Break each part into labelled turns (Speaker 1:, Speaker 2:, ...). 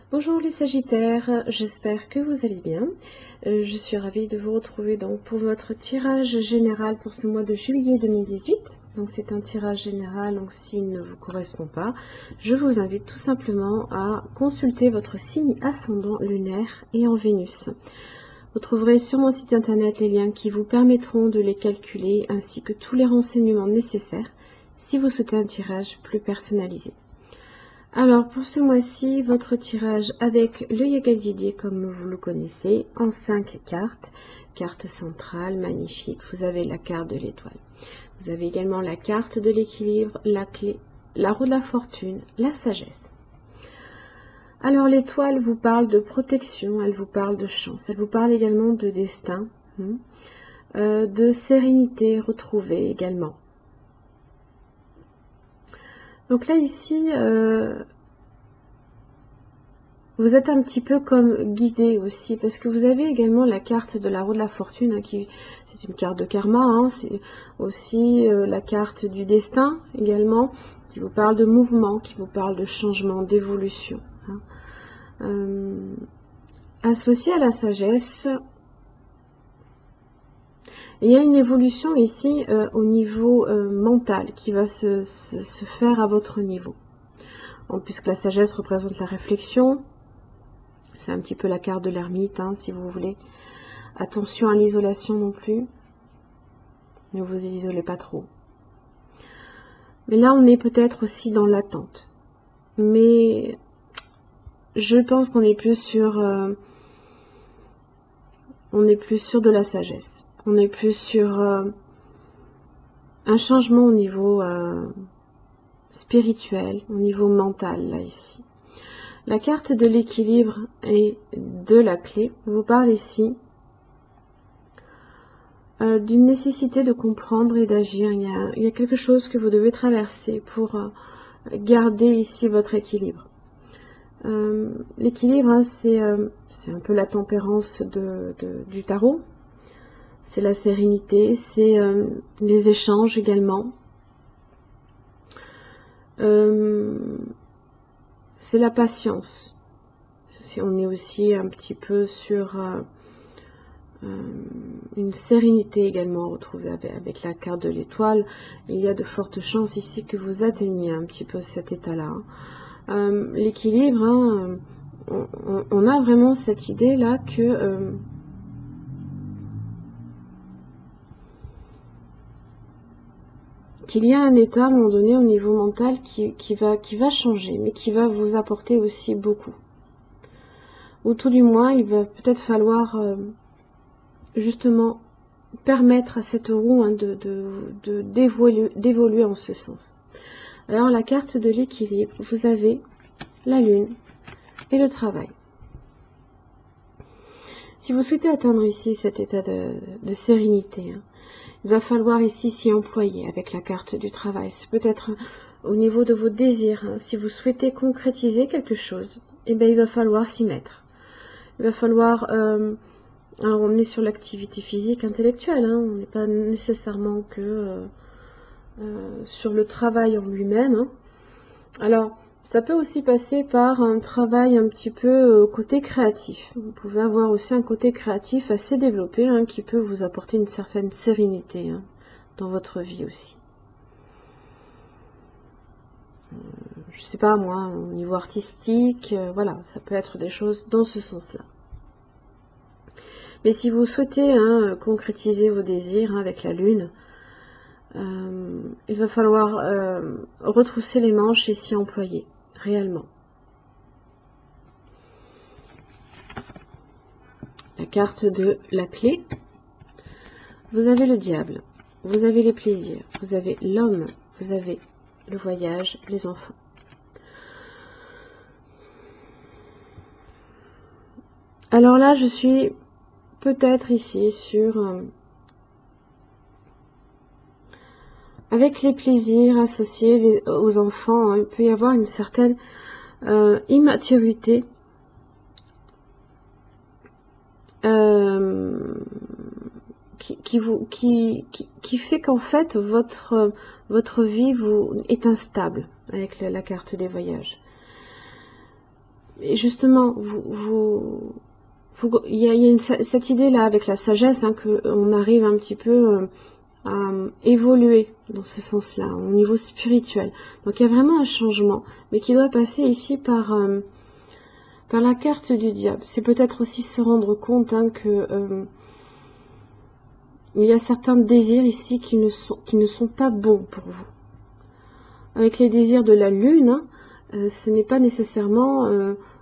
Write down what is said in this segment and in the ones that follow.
Speaker 1: Bonjour les Sagittaires, j'espère que vous allez bien. Je suis ravie de vous retrouver donc pour votre tirage général pour ce mois de juillet 2018. Donc c'est un tirage général, donc s'il ne vous correspond pas, je vous invite tout simplement à consulter votre signe ascendant lunaire et en Vénus. Vous trouverez sur mon site internet les liens qui vous permettront de les calculer ainsi que tous les renseignements nécessaires si vous souhaitez un tirage plus personnalisé. Alors pour ce mois-ci, votre tirage avec le Yagadidier comme vous le connaissez, en 5 cartes, carte centrale, magnifique, vous avez la carte de l'étoile. Vous avez également la carte de l'équilibre, la clé, la roue de la fortune, la sagesse. Alors l'étoile vous parle de protection, elle vous parle de chance, elle vous parle également de destin, de sérénité retrouvée également. Donc là ici, vous êtes un petit peu comme guidé aussi, parce que vous avez également la carte de la roue de la fortune, hein, qui c'est une carte de karma, hein, c'est aussi la carte du destin également, qui vous parle de mouvement, qui vous parle de changement, d'évolution. Hein. Associé à la sagesse, il y a une évolution ici au niveau mental qui va se faire à votre niveau. Puisque la sagesse représente la réflexion, c'est un petit peu la carte de l'ermite, hein, si vous voulez. Attention à l'isolation non plus. Ne vous isolez pas trop. Mais là, on est peut-être aussi dans l'attente. Mais je pense qu'on est plus sur de la sagesse. On est plus sur un changement au niveau spirituel, au niveau mental, là, ici. La carte de l'équilibre et de la clé vous parle ici d'une nécessité de comprendre et d'agir. Il y a quelque chose que vous devez traverser pour garder ici votre équilibre. L'équilibre, hein, c'est un peu la tempérance du tarot. C'est la sérénité, c'est les échanges également. C'est la patience. On est aussi un petit peu sur une sérénité également retrouvée avec la carte de l'étoile. Il y a de fortes chances ici que vous atteigniez un petit peu cet état-là. L'équilibre, hein, on a vraiment cette idée-là que qu'il y a un état à un moment donné au niveau mental qui va changer, mais qui va vous apporter aussi beaucoup. Ou tout du moins, il va peut-être falloir justement permettre à cette roue, hein, d'évoluer en ce sens. Alors la carte de l'équilibre, vous avez la lune et le travail. Si vous souhaitez atteindre ici cet état de sérénité, hein, il va falloir ici s'y employer avec la carte du travail. C'est peut-être au niveau de vos désirs. Hein. Si vous souhaitez concrétiser quelque chose, eh bien, il va falloir s'y mettre. Il va falloir... alors on est sur l'activité physique, intellectuelle. Hein. On n'est pas nécessairement que sur le travail en lui-même. Hein. Alors, ça peut aussi passer par un travail un petit peu côté créatif. Vous pouvez avoir aussi un côté créatif assez développé, hein, qui peut vous apporter une certaine sérénité, hein, dans votre vie aussi. Je sais pas moi, au niveau artistique, voilà, ça peut être des choses dans ce sens-là. Mais si vous souhaitez, hein, concrétiser vos désirs, hein, avec la lune, il va falloir retrousser les manches et s'y employer réellement. La carte de la clé, vous avez le diable, vous avez les plaisirs, vous avez l'homme, vous avez le voyage, les enfants. Alors là, je suis peut-être ici sur... avec les plaisirs associés aux enfants, hein, il peut y avoir une certaine immaturité qui fait qu'en fait votre vie est instable avec la carte des voyages. Et justement, il y a cette idée-là avec la sagesse, hein, qu'on arrive un petit peu à évoluer dans ce sens-là, au niveau spirituel. Donc il y a vraiment un changement, mais qui doit passer ici par la carte du diable. C'est peut-être aussi se rendre compte, hein, que il y a certains désirs ici qui ne sont pas bons pour vous. Avec les désirs de la lune, hein, ce n'est pas nécessairement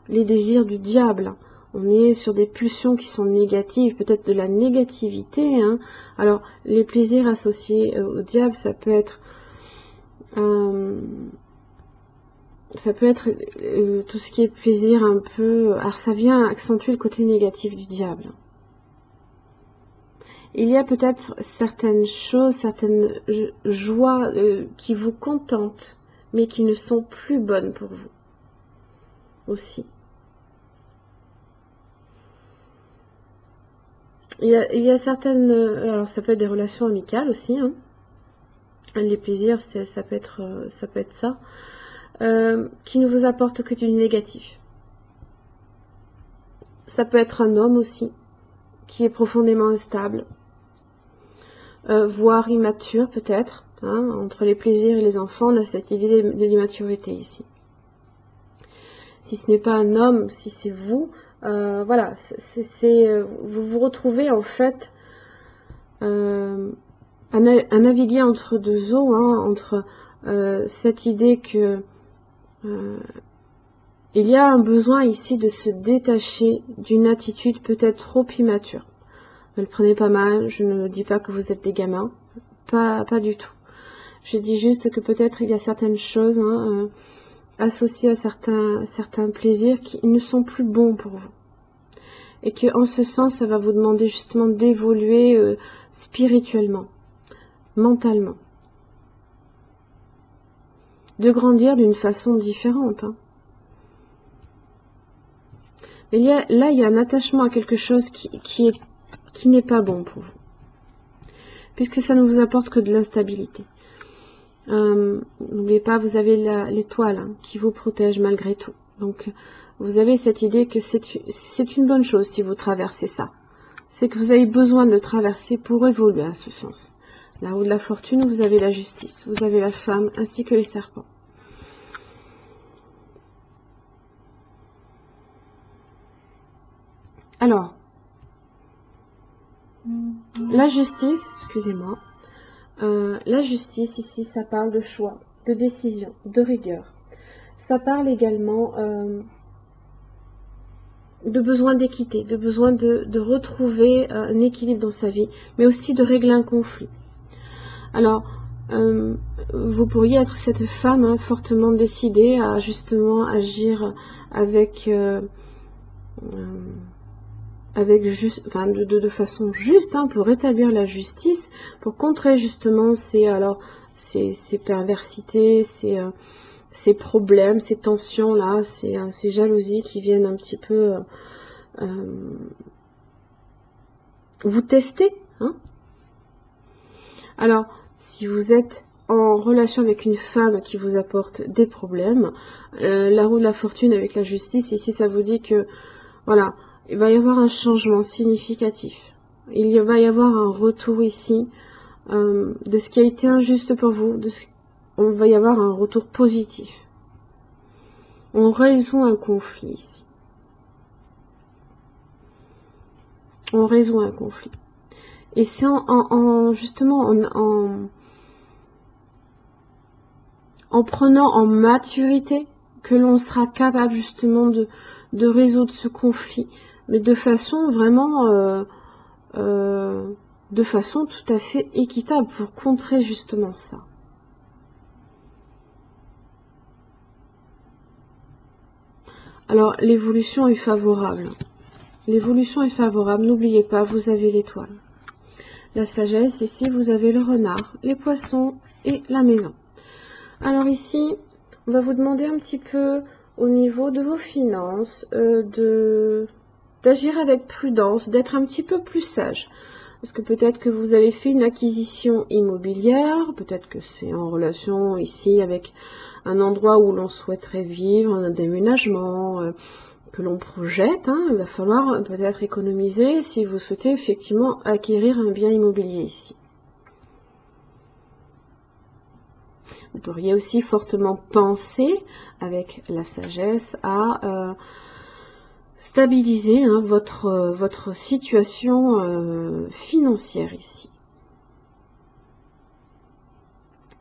Speaker 1: les désirs du diable. On est sur des pulsions qui sont négatives, peut-être de la négativité. Hein. Alors, les plaisirs associés au diable, ça peut être tout ce qui est plaisir un peu... Alors, ça vient accentuer le côté négatif du diable. Il y a peut-être certaines choses, certaines joies qui vous contentent, mais qui ne sont plus bonnes pour vous aussi. Il y a certaines... alors ça peut être des relations amicales aussi. Hein. Les plaisirs, ça peut être ça. Qui ne vous apportent que du négatif. Ça peut être un homme aussi, qui est profondément instable. Voire immature peut-être, hein, entre les plaisirs et les enfants, on a cette idée de l'immaturité ici. Si ce n'est pas un homme, si c'est vous, voilà, vous vous retrouvez en fait à naviguer entre deux eaux, hein, entre cette idée que il y a un besoin ici de se détacher d'une attitude peut-être trop immature. Ne le prenez pas mal, je ne dis pas que vous êtes des gamins, pas du tout. Je dis juste que peut-être il y a certaines choses, hein, associées à certains plaisirs qui ne sont plus bons pour vous. Et que en ce sens, ça va vous demander justement d'évoluer spirituellement, mentalement. De grandir d'une façon différente. Hein. Mais là, il y a un attachement à quelque chose qui n'est pas bon pour vous. Puisque ça ne vous apporte que de l'instabilité. N'oubliez pas, vous avez l'étoile, hein, qui vous protège malgré tout. Donc, vous avez cette idée que c'est une bonne chose si vous traversez ça. C'est que vous avez besoin de le traverser pour évoluer à ce sens. La roue de la fortune, vous avez la justice, vous avez la femme ainsi que les serpents. Alors, la justice, excusez-moi, la justice ici, ça parle de choix, de décision, de rigueur. Ça parle également de besoin d'équité, de besoin de retrouver un équilibre dans sa vie, mais aussi de régler un conflit. Alors, vous pourriez être cette femme, hein, fortement décidée à justement agir avec de façon juste, hein, pour rétablir la justice, pour contrer justement ces perversités, ces problèmes, ces tensions là, ces jalousies qui viennent un petit peu vous tester. Hein. Alors, si vous êtes en relation avec une femme qui vous apporte des problèmes, la roue de la fortune avec la justice, ici ça vous dit que voilà, il va y avoir un changement significatif. Il va y avoir un retour ici de ce qui a été injuste pour vous. On va y avoir un retour positif. On résout un conflit ici. On résout un conflit. Et c'est justement en prenant en maturité que l'on sera capable justement de résoudre ce conflit, mais de façon vraiment de façon tout à fait équitable pour contrer justement ça. Alors l'évolution est favorable. L'évolution est favorable, n'oubliez pas, vous avez l'étoile. La sagesse, ici vous avez le renard, les poissons et la maison. Alors ici, on va vous demander un petit peu au niveau de vos finances, d'agir avec prudence, d'être un petit peu plus sage. Parce que peut-être que vous avez fait une acquisition immobilière, peut-être que c'est en relation ici avec un endroit où l'on souhaiterait vivre, un déménagement, que l'on projette, hein, il va falloir peut-être économiser si vous souhaitez effectivement acquérir un bien immobilier ici. Vous pourriez aussi fortement penser, avec la sagesse, à stabiliser hein, votre situation financière ici.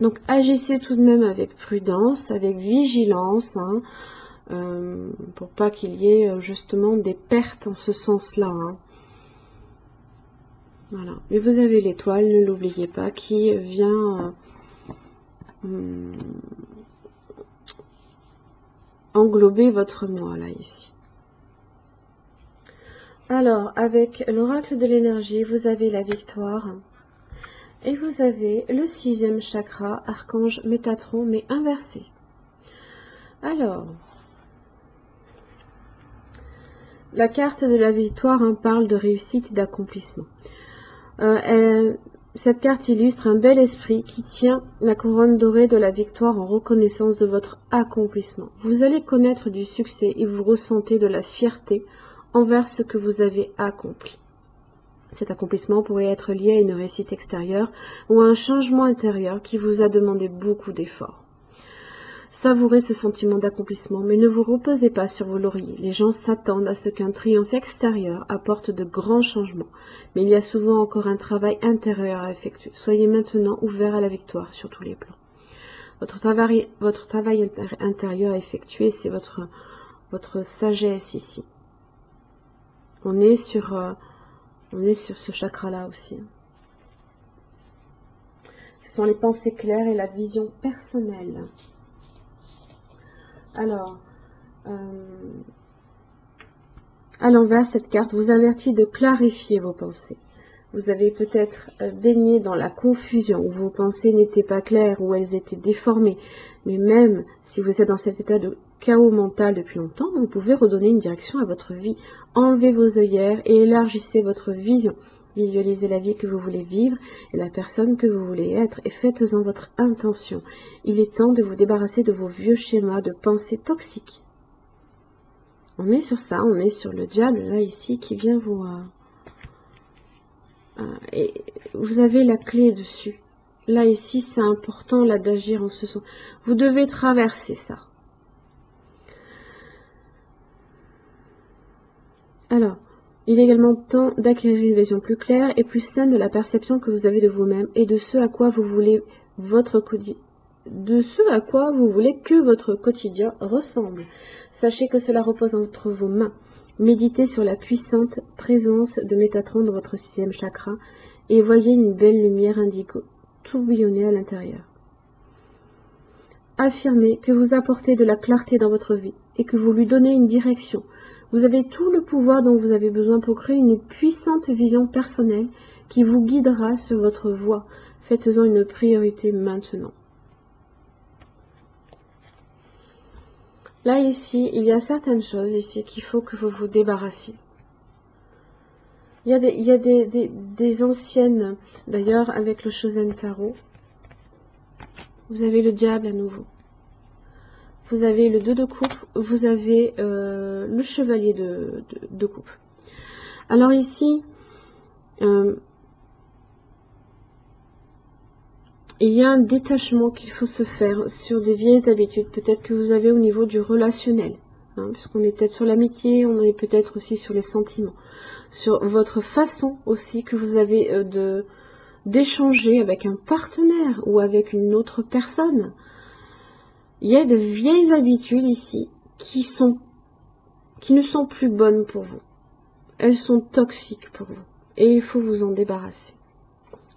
Speaker 1: Donc agissez tout de même avec prudence, avec vigilance, hein, pour pas qu'il y ait justement des pertes en ce sens-là. Hein. Voilà. Mais vous avez l'étoile, ne l'oubliez pas, qui vient englober votre moi là ici. Alors, avec l'oracle de l'énergie, vous avez la victoire. Et vous avez le 6e chakra, archange Métatron, mais inversé. Alors, la carte de la victoire parle de réussite et d'accomplissement. Cette carte illustre un bel esprit qui tient la couronne dorée de la victoire en reconnaissance de votre accomplissement. Vous allez connaître du succès et vous ressentez de la fierté envers ce que vous avez accompli. Cet accomplissement pourrait être lié à une réussite extérieure ou à un changement intérieur qui vous a demandé beaucoup d'efforts. Savourez ce sentiment d'accomplissement, mais ne vous reposez pas sur vos lauriers. Les gens s'attendent à ce qu'un triomphe extérieur apporte de grands changements, mais il y a souvent encore un travail intérieur à effectuer. Soyez maintenant ouverts à la victoire sur tous les plans. Votre travail intérieur à effectuer, c'est votre sagesse ici. On est sur ce chakra-là aussi. Ce sont les pensées claires et la vision personnelle. Alors, à l'envers, cette carte vous avertit de clarifier vos pensées. Vous avez peut-être baigné dans la confusion, où vos pensées n'étaient pas claires, où elles étaient déformées. Mais même si vous êtes dans cet état de chaos mental depuis longtemps, vous pouvez redonner une direction à votre vie. Enlevez vos œillères et élargissez votre vision. Visualisez la vie que vous voulez vivre et la personne que vous voulez être et faites-en votre intention. Il est temps de vous débarrasser de vos vieux schémas de pensée toxiques. On est sur ça, on est sur le diable là ici qui vient vous... et vous avez la clé dessus. Là ici c'est important là d'agir en ce sens. Vous devez traverser ça. Alors, il est également temps d'acquérir une vision plus claire et plus saine de la perception que vous avez de vous-même et de ce à quoi vous voulez que votre quotidien ressemble. Sachez que cela repose entre vos mains. Méditez sur la puissante présence de Métatron dans votre 6e chakra et voyez une belle lumière indigo tourbillonner à l'intérieur. Affirmez que vous apportez de la clarté dans votre vie et que vous lui donnez une direction. Vous avez tout le pouvoir dont vous avez besoin pour créer une puissante vision personnelle qui vous guidera sur votre voie. Faites-en une priorité maintenant. Là, ici, il y a certaines choses ici qu'il faut que vous vous débarrassiez. Il y a des anciennes, d'ailleurs, avec le Shosen Tarot. Vous avez le diable à nouveau. Vous avez le 2 de coupe, vous avez le chevalier de coupe. Alors ici, il y a un détachement qu'il faut se faire sur des vieilles habitudes, peut-être que vous avez au niveau du relationnel, hein, puisqu'on est peut-être sur l'amitié, on est peut-être aussi sur les sentiments, sur votre façon aussi que vous avez d'échanger avec un partenaire ou avec une autre personne. Il y a de vieilles habitudes ici qui ne sont plus bonnes pour vous. Elles sont toxiques pour vous. Et il faut vous en débarrasser.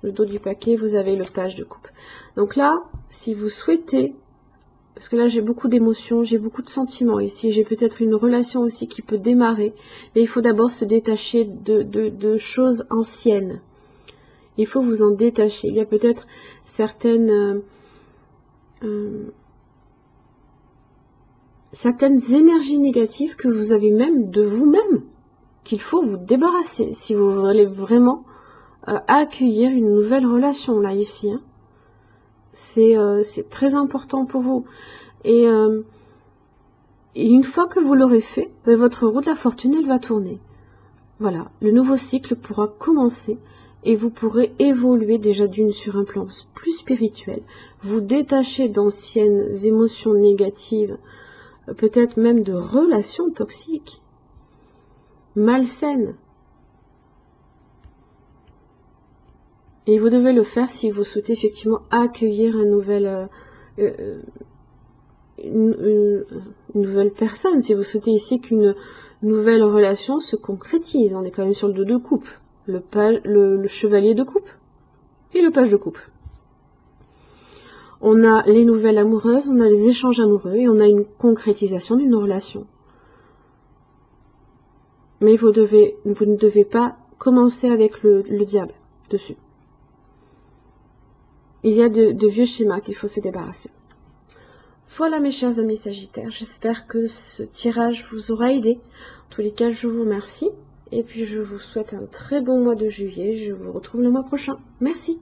Speaker 1: Le dos du paquet, vous avez le page de coupe. Donc là, si vous souhaitez, parce que là j'ai beaucoup d'émotions, j'ai beaucoup de sentiments ici, j'ai peut-être une relation aussi qui peut démarrer, mais il faut d'abord se détacher de choses anciennes. Il faut vous en détacher. Il y a peut-être certaines énergies négatives que vous avez même de vous-même, qu'il faut vous débarrasser si vous voulez vraiment accueillir une nouvelle relation là ici. Hein. C'est très important pour vous. Et Et une fois que vous l'aurez fait, votre roue de la fortune, elle va tourner. Voilà, le nouveau cycle pourra commencer et vous pourrez évoluer déjà d'une sur un plan plus spirituel, vous détacher d'anciennes émotions négatives, peut-être même de relations toxiques, malsaines. Et vous devez le faire si vous souhaitez effectivement accueillir une nouvelle personne, si vous souhaitez ici qu'une nouvelle relation se concrétise. On est quand même sur le 2 de coupe, le chevalier de coupe et le page de coupe. On a les nouvelles amoureuses, on a les échanges amoureux et on a une concrétisation d'une relation. Mais vous ne devez pas commencer avec le diable dessus. Il y a de vieux schémas qu'il faut se débarrasser. Voilà mes chers amis Sagittaires, j'espère que ce tirage vous aura aidé. En tous les cas, je vous remercie. Et puis je vous souhaite un très bon mois de juillet. Je vous retrouve le mois prochain. Merci.